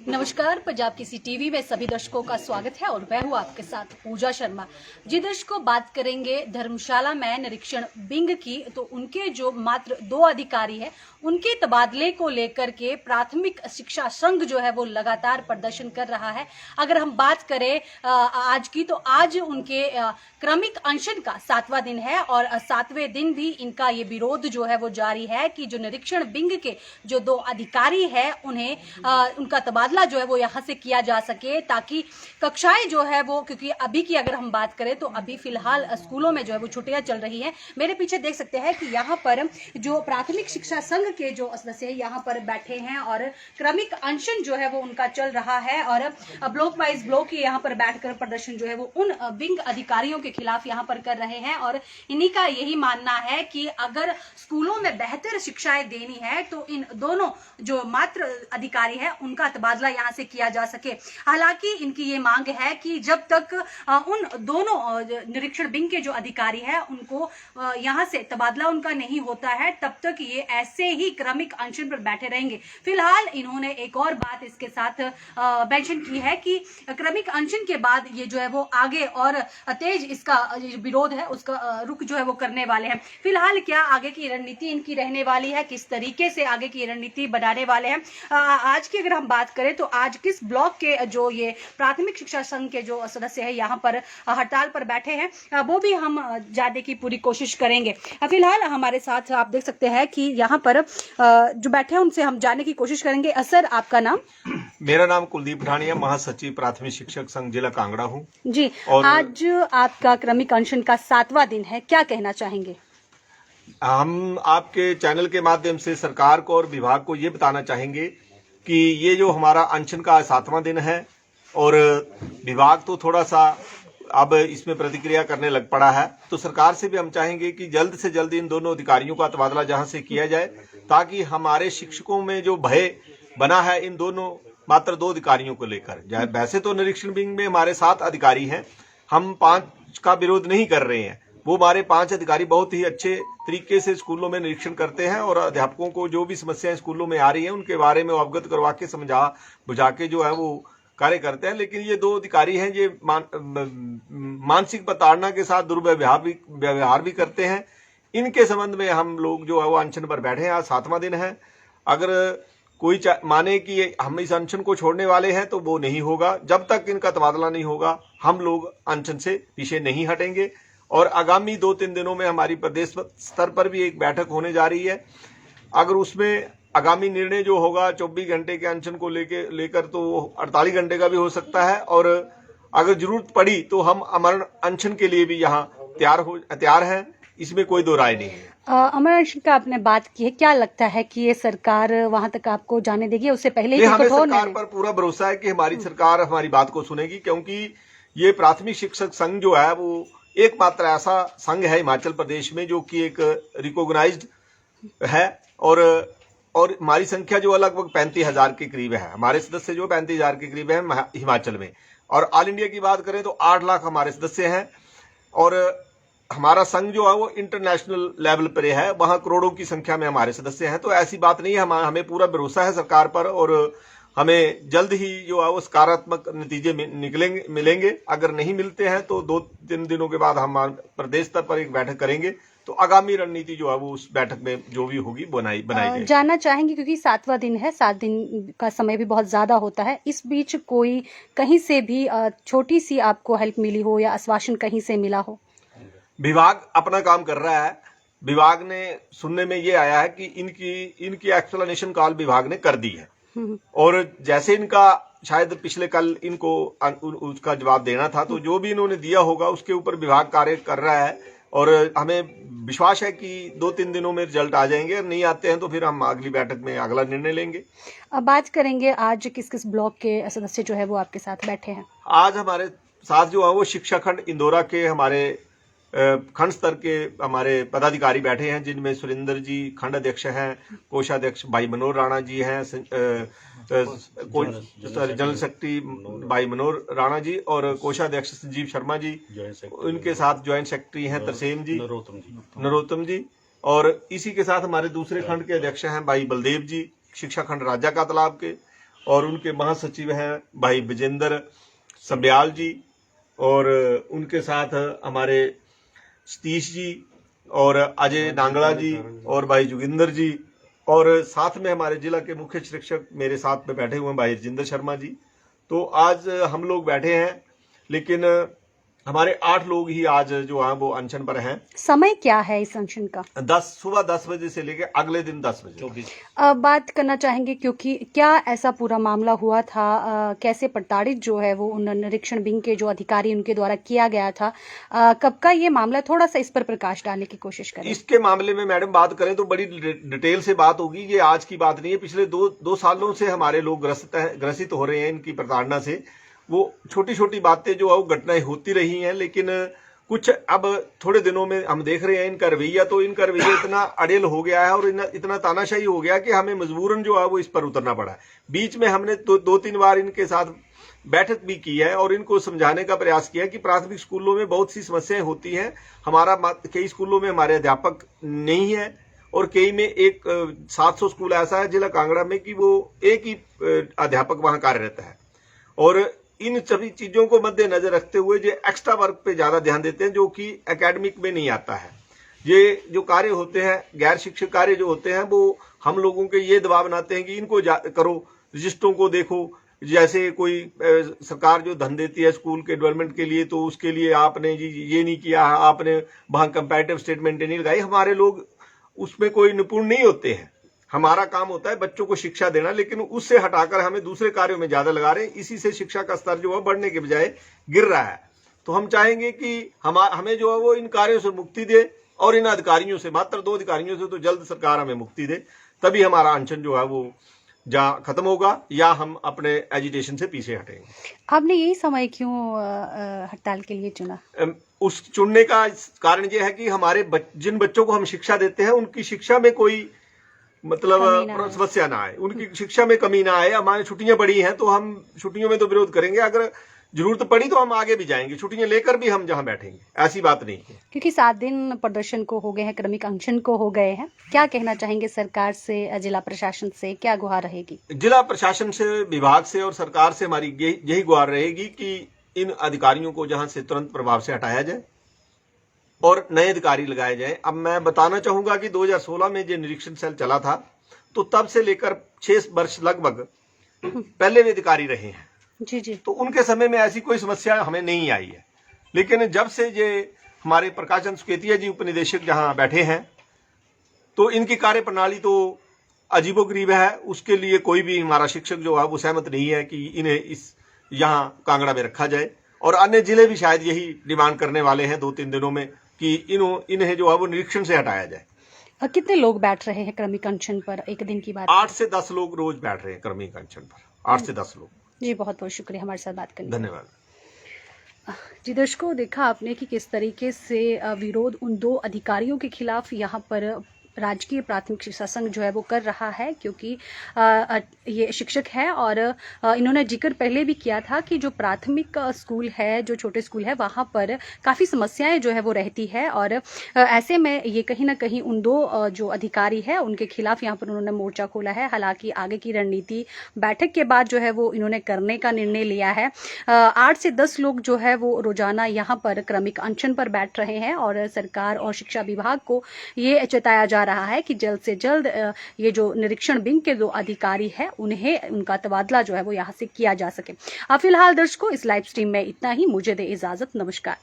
नमस्कार, पंजाब किसी टीवी में सभी दर्शकों का स्वागत है और मैं हूँ आपके साथ पूजा शर्मा। जी दर्शकों, बात करेंगे धर्मशाला में निरीक्षण विंग की। तो उनके जो मात्र 2 अधिकारी हैं, उनके तबादले को लेकर के प्राथमिक शिक्षा संघ जो है वो लगातार प्रदर्शन कर रहा है। अगर हम बात करें आज की, तो आज उनके क्रमिक अनशन का 7वां दिन है और 7वें दिन भी इनका ये विरोध जो है वो जारी है कि जो निरीक्षण विंग के जो 2 अधिकारी हैं उन्हें उनका तबादला जो है वो यहाँ से किया जा सके, ताकि कक्षाएं जो है वो, क्योंकि अभी की अगर हम बात करें तो अभी फिलहाल स्कूलों में जो है वो छुट्टियां चल रही हैं। मेरे पीछे देख सकते हैं कि यहाँ पर जो प्राथमिक शिक्षा संघ के जो सदस्य हैं यहाँ पर बैठे हैं और क्रमिक अनशन जो है वो उनका चल रहा है और ब्लॉक वाइज ब्लॉक यहाँ पर बैठकर प्रदर्शन जो है वो उन विंग अधिकारियों के खिलाफ यहाँ पर कर रहे हैं और इन्हीं का यही मानना है कि अगर स्कूलों में बेहतर शिक्षाएं देनी है तो इन दोनों जो मात्र अधिकारी है उनका तबादला यहाँ से किया जा सके। हालांकि इनकी ये मांग है कि जब तक उन दोनों निरीक्षण विंग के जो अधिकारी है उनको यहाँ से तबादला उनका नहीं होता है, तब तक ये ऐसे ही क्रमिक अनशन पर बैठे रहेंगे। फिलहाल इन्होंने एक और बात इसके साथ मेंशन की है कि क्रमिक अनशन के बाद ये जो है वो आगे और तेज इसका विरोध है उसका रुख जो है वो करने वाले हैं। फिलहाल क्या आगे की रणनीति इनकी रहने वाली है, किस तरीके से आगे की रणनीति बनाने वाले हैं। आज की अगर हम बात करें तो आज किस ब्लॉक के जो ये प्राथमिक शिक्षा संघ के जो सदस्य है यहाँ पर हड़ताल पर बैठे हैं वो भी हम जानने की पूरी कोशिश करेंगे। फिलहाल हमारे साथ आप देख सकते हैं कि यहाँ पर जो बैठे हैं उनसे हम जानने की कोशिश करेंगे। सर, आपका नाम? मेरा नाम कुलदीप ढाणिया, महासचिव प्राथमिक शिक्षक संघ जिला कांगड़ा हूँ जी। और आज आपका क्रमिक अनशन का 7वां दिन है, क्या कहना चाहेंगे? हम आपके चैनल के माध्यम से सरकार को और विभाग को ये बताना चाहेंगे कि ये जो हमारा अनशन का 7वां दिन है और विभाग तो थोड़ा सा अब इसमें प्रतिक्रिया करने लग पड़ा है, तो सरकार से भी हम चाहेंगे कि जल्द से जल्द इन दोनों अधिकारियों का तबादला जहां से किया जाए, ताकि हमारे शिक्षकों में जो भय बना है इन दोनों मात्र 2 अधिकारियों को लेकर। वैसे तो निरीक्षण विंग में हमारे 7 अधिकारी हैं, हम 5 का विरोध नहीं कर रहे हैं। वो हमारे 5 अधिकारी बहुत ही अच्छे तरीके से स्कूलों में निरीक्षण करते हैं और अध्यापकों को जो भी समस्याएं स्कूलों में आ रही हैं उनके बारे में अवगत करवा के समझा बुझा के जो है वो कार्य करते हैं। लेकिन ये 2 अधिकारी हैं, ये मानसिक प्रताड़ना के साथ दुर्व्यवहार भी करते हैं। इनके संबंध में हम लोग जो है वो अनशन पर बैठे हैं। आज 7वां दिन है। अगर कोई माने कि हम इस अनशन को छोड़ने वाले हैं तो वो नहीं होगा। जब तक इनका तबादला नहीं होगा हम लोग अनशन से पीछे नहीं हटेंगे और आगामी 2-3 दिनों में हमारी प्रदेश स्तर पर भी एक बैठक होने जा रही है। अगर उसमें आगामी निर्णय जो होगा 24 घंटे के अनशन को लेकर तो 48 घंटे का भी हो सकता है और अगर जरूरत पड़ी तो हम अमर अनशन के लिए भी यहाँ तैयार हैं। इसमें कोई 2 राय नहीं है। अमर अनशन का आपने बात की है, क्या लगता है कि ये सरकार वहां तक आपको जाने देगी? उससे पहले ही हमें सरकार पर पूरा भरोसा है कि हमारी सरकार हमारी बात को सुनेगी, क्योंकि ये प्राथमिक शिक्षक संघ जो है वो एकमात्र ऐसा संघ है हिमाचल प्रदेश में जो कि एक रिकॉग्नाइज्ड है और हमारी संख्या जो लगभग 35,000 के करीब है। हमारे सदस्य जो 35,000 के करीब है हिमाचल में, और ऑल इंडिया की बात करें तो 8 लाख हमारे सदस्य हैं और हमारा संघ जो है वो इंटरनेशनल लेवल पर है, वहां करोड़ों की संख्या में हमारे सदस्य हैं। तो ऐसी बात नहीं है, हमें पूरा भरोसा है सरकार पर और हमें जल्द ही जो है वो सकारात्मक नतीजे मिलेंगे। अगर नहीं मिलते हैं तो 2-3 दिनों के बाद हम प्रदेश स्तर पर एक बैठक करेंगे, तो आगामी रणनीति जो है वो उस बैठक में जो भी होगी बनाई जाएगी। जानना चाहेंगे, क्योंकि 7वां दिन है, 7 दिन का समय भी बहुत ज्यादा होता है, इस बीच कोई कहीं से भी छोटी सी आपको हेल्प मिली हो या आश्वासन कहीं से मिला हो? विभाग अपना काम कर रहा है। विभाग ने सुनने में ये आया है कि इनकी एक्सप्लेनेशन कॉल विभाग ने कर दी है और जैसे इनका शायद पिछले कल इनको उसका जवाब देना था, तो जो भी इन्होंने दिया होगा उसके ऊपर विभाग कार्य कर रहा है और हमें विश्वास है कि 2-3 दिनों में रिजल्ट आ जाएंगे। और नहीं आते हैं तो फिर हम अगली बैठक में अगला निर्णय लेंगे। अब बात करेंगे आज किस किस ब्लॉक के सदस्य जो है वो आपके साथ बैठे हैं? आज हमारे साथ जो है वो शिक्षा खंड इंदौरा के हमारे खंड स्तर के हमारे पदाधिकारी बैठे हैं, जिनमें सुरेंद्र जी खंड अध्यक्ष हैं, कोषाध्यक्ष भाई मनोहर राणा जी हैं, जनरल सेक्रेटरी भाई मनोहर राणा जी और कोषाध्यक्ष संजीव शर्मा जी, उनके साथ ज्वाइंट सेक्रेटरी हैं तरसेम जी, नरोत्तम जी और इसी के साथ हमारे दूसरे खंड के अध्यक्ष हैं भाई बलदेव जी, शिक्षा खंड राजा का तालाब के, और उनके महासचिव हैं भाई विजेंद्र सब्याल जी, और उनके साथ हमारे सतीश जी और अजय नांगड़ा जी और भाई जोगिंदर जी, और साथ में हमारे जिला के मुख्य शिक्षक मेरे साथ में बैठे हुए हैं भाई राजेंद्र शर्मा जी। तो आज हम लोग बैठे हैं, लेकिन हमारे 8 लोग ही आज जो हैं वो अनशन पर हैं। समय क्या है इस अनशन का? सुबह 10 बजे से लेकर अगले दिन 10 बजे। बात करना चाहेंगे क्योंकि क्या ऐसा पूरा मामला हुआ था, कैसे प्रताड़ित जो है वो उन निरीक्षण विंग के जो अधिकारी उनके द्वारा किया गया था, कब का ये मामला, थोड़ा सा इस पर प्रकाश डालने की कोशिश करें। इसके मामले में मैडम बात करें तो बड़ी डिटेल से बात होगी, ये आज की बात नहीं है। पिछले दो सालों से हमारे लोग ग्रसित हो रहे हैं इनकी प्रताड़ना से। वो छोटी छोटी बातें जो है वो घटनाएं होती रही हैं, लेकिन कुछ अब थोड़े दिनों में हम देख रहे हैं इनका रवैया इतना अड़ियल हो गया है और इतना तानाशाही हो गया कि हमें मजबूरन जो है वो इस पर उतरना पड़ा है। बीच में हमने 2-3 बार इनके साथ बैठक भी की है और इनको समझाने का प्रयास किया कि प्राथमिक स्कूलों में बहुत सी समस्याएं होती हैं। कई स्कूलों में हमारे अध्यापक नहीं है और कई में 700 स्कूल ऐसा है जिला कांगड़ा में कि वो एक ही अध्यापक वहां कार्यरत है, और इन सभी चीजों को मद्देनजर रखते हुए जो एक्स्ट्रा वर्क पे ज्यादा ध्यान देते हैं, जो कि एकेडमिक में नहीं आता है। ये जो कार्य होते हैं, गैर शिक्षक कार्य जो होते हैं, वो हम लोगों के ये दबाव बनाते हैं कि इनको करो, रजिस्टरों को देखो। जैसे कोई सरकार जो धन देती है स्कूल के डेवलपमेंट के लिए, तो उसके लिए आपने जी ये नहीं किया, आपने वहां कंपैरेटिव स्टेटमेंट नहीं लगाई। हमारे लोग उसमें कोई निपुण नहीं होते हैं। हमारा काम होता है बच्चों को शिक्षा देना, लेकिन उससे हटाकर हमें दूसरे कार्यों में ज्यादा लगा रहे हैं। इसी से शिक्षा का स्तर जो है बढ़ने के बजाय गिर रहा है। तो हम चाहेंगे कि हमें जो है वो इन कार्यों से मुक्ति दे, और इन अधिकारियों से, मात्र 2 अधिकारियों से तो जल्द सरकार हमें मुक्ति दे, तभी हमारा अनशन जो है वो जहाँ खत्म होगा या हम अपने एजिटेशन से पीछे हटेंगे। आपने यही समय क्यों हड़ताल के लिए चुना? उस चुनने का कारण ये है कि हमारे जिन बच्चों को हम शिक्षा देते हैं उनकी शिक्षा में कोई समस्या ना आए, उनकी शिक्षा में कमी ना आए। हमारी छुट्टियां पड़ी हैं तो हम छुट्टियों में तो विरोध करेंगे, अगर जरूरत पड़ी तो हम आगे भी जाएंगे, छुट्टियां लेकर भी हम जहां बैठेंगे, ऐसी बात नहीं है। क्योंकि 7 दिन प्रदर्शन को हो गए हैं, क्रमिक अनशन को हो गए हैं, क्या कहना चाहेंगे सरकार से, जिला प्रशासन से, क्या गुहार रहेगी? जिला प्रशासन से, विभाग से और सरकार से हमारी यही गुहार रहेगी कि इन अधिकारियों को जहां से तुरंत प्रभाव से हटाया जाए और नए अधिकारी लगाए जाए। अब मैं बताना चाहूंगा कि 2016 में जो निरीक्षण सेल चला था, तो तब से लेकर 6 वर्ष लगभग पहले भी अधिकारी रहे हैं जी। तो उनके समय में ऐसी कोई समस्या हमें नहीं आई है। लेकिन जब से ये हमारे प्रकाश चंद्र सुकेतिया जी उपनिदेशक जहां बैठे हैं, तो इनकी कार्य प्रणाली तो अजीबोगरीब है। उसके लिए कोई भी हमारा शिक्षक जो है वो सहमत नहीं है कि इन्हें यहाँ कांगड़ा में रखा जाए, और अन्य जिले भी शायद यही डिमांड करने वाले हैं 2-3 दिनों में कि इन्हें जो है वो निरीक्षण से हटाया जाए। कितने लोग बैठ रहे हैं क्रमिक अनशन पर, एक दिन की बात? 8 से 10 लोग रोज बैठ रहे हैं क्रमिक अनशन पर, 8 से 10 लोग। जी, बहुत बहुत शुक्रिया हमारे साथ बात करने। धन्यवाद। जी दर्शकों, देखा आपने कि किस तरीके से विरोध उन 2 अधिकारियों के खिलाफ यहाँ पर राजकीय प्राथमिक शिक्षा संघ जो है वो कर रहा है, क्योंकि ये शिक्षक है और इन्होंने जिक्र पहले भी किया था कि जो प्राथमिक स्कूल है, जो छोटे स्कूल है, वहाँ पर काफ़ी समस्याएं जो है वो रहती है, और ऐसे में ये कहीं ना कहीं उन 2 जो अधिकारी है उनके खिलाफ यहाँ पर उन्होंने मोर्चा खोला है। हालांकि आगे की रणनीति बैठक के बाद जो है वो इन्होंने करने का निर्णय लिया है। 8 से 10 लोग जो है वो रोजाना यहाँ पर क्रमिक अनशन पर बैठ रहे हैं, और सरकार और शिक्षा विभाग को ये चेताया जा रहा है कि जल्द से जल्द ये जो निरीक्षण विंग के 2 अधिकारी है उन्हें उनका तबादला जो है वो यहाँ से किया जा सके। फिलहाल दर्शकों, इस लाइव स्ट्रीम में इतना ही। मुझे दे इजाजत, नमस्कार।